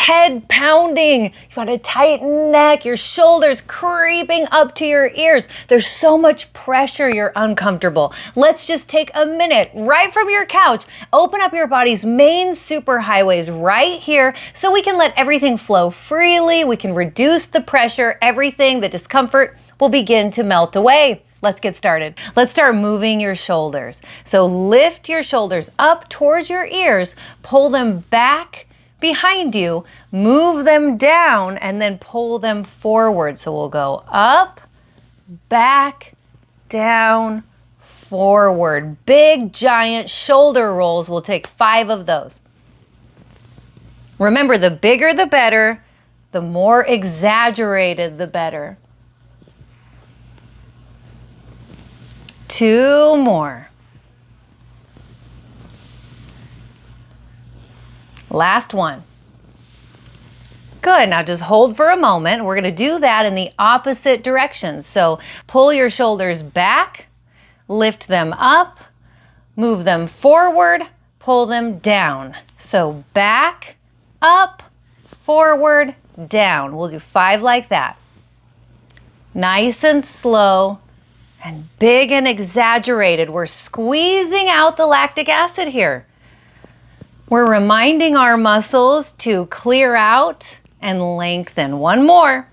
head pounding. You got a tight neck, your shoulders creeping up to your ears. There's so much pressure, you're uncomfortable. Let's just take a minute right from your couch, open up your body's main superhighways right here so we can let everything flow freely. We can reduce the pressure, everything, the discomfort will begin to melt away. Let's get started. Let's start moving your shoulders. So lift your shoulders up towards your ears, pull them back behind you, move them down, and then pull them forward. So we'll go up, back, down, forward. Big, giant shoulder rolls. We'll take 5 of those. Remember, the bigger the better, the more exaggerated the better. 2 more. Last one. Good, now just hold for a moment. We're gonna do that in the opposite direction. So pull your shoulders back, lift them up, move them forward, pull them down. So back, up, forward, down. We'll do 5 like that. Nice and slow. And big and exaggerated. We're squeezing out the lactic acid here. We're reminding our muscles to clear out and lengthen. 1 more.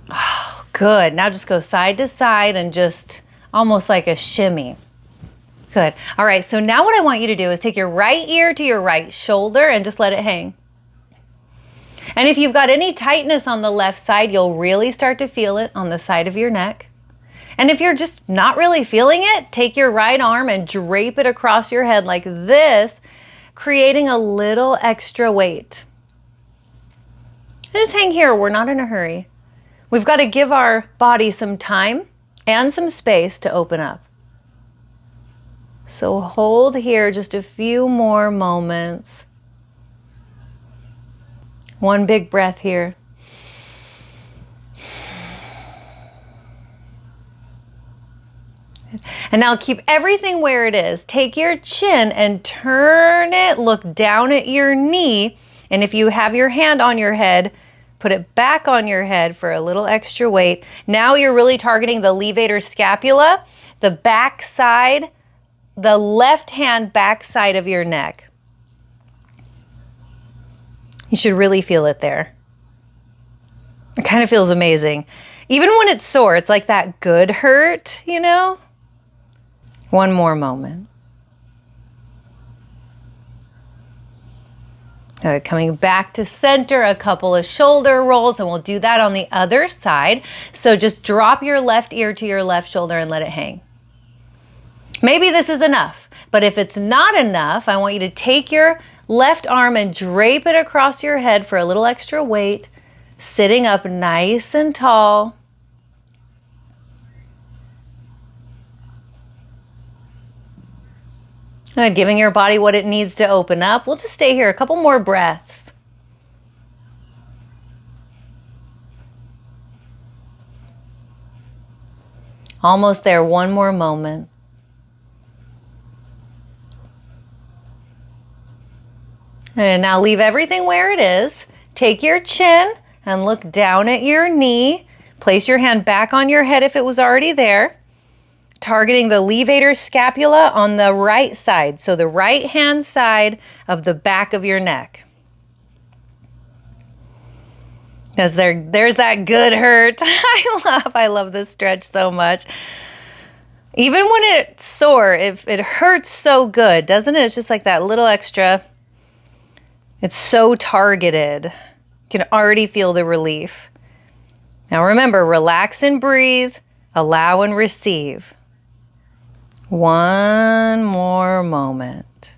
Oh, good. Now just go side to side and just almost like a shimmy. Good. All right, so now what I want you to do is take your right ear to your right shoulder and just let it hang. And if you've got any tightness on the left side, you'll really start to feel it on the side of your neck. And if you're just not really feeling it, take your right arm and drape it across your head like this, creating a little extra weight. And just hang here, we're not in a hurry. We've got to give our body some time and some space to open up. So hold here just a few more moments. 1 big breath here. And now keep everything where it is. Take your chin and turn it, look down at your knee. And if you have your hand on your head, put it back on your head for a little extra weight. Now you're really targeting the levator scapula, the back side, the left hand back side of your neck. You should really feel it there. It kind of feels amazing. Even when it's sore, it's like that good hurt, you know? 1 more moment. Good, coming back to center, a couple of shoulder rolls, and we'll do that on the other side. So just drop your left ear to your left shoulder and let it hang. Maybe this is enough, but if it's not enough, I want you to take your left arm and drape it across your head for a little extra weight, sitting up nice and tall. Good, giving your body what it needs to open up. We'll just stay here a couple more breaths. Almost there, 1 more moment. And now leave everything where it is. Take your chin and look down at your knee. Place your hand back on your head if it was already there. Targeting the levator scapula on the right side. So the right hand side of the back of your neck. Because there's that good hurt. I love this stretch so much. Even when it's sore, it hurts so good, doesn't it? It's just like that little extra. It's so targeted. You can already feel the relief. Now remember, relax and breathe, allow and receive. 1 more moment.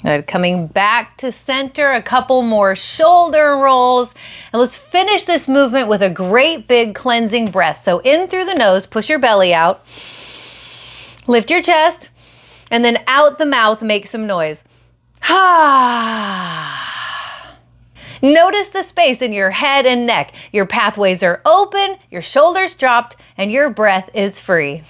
Good. Coming back to center, a couple more shoulder rolls. And let's finish this movement with a great big cleansing breath. So in through the nose, push your belly out. Lift your chest. And then out the mouth, make some noise. Notice the space in your head and neck. Your pathways are open, your shoulders dropped, and your breath is free.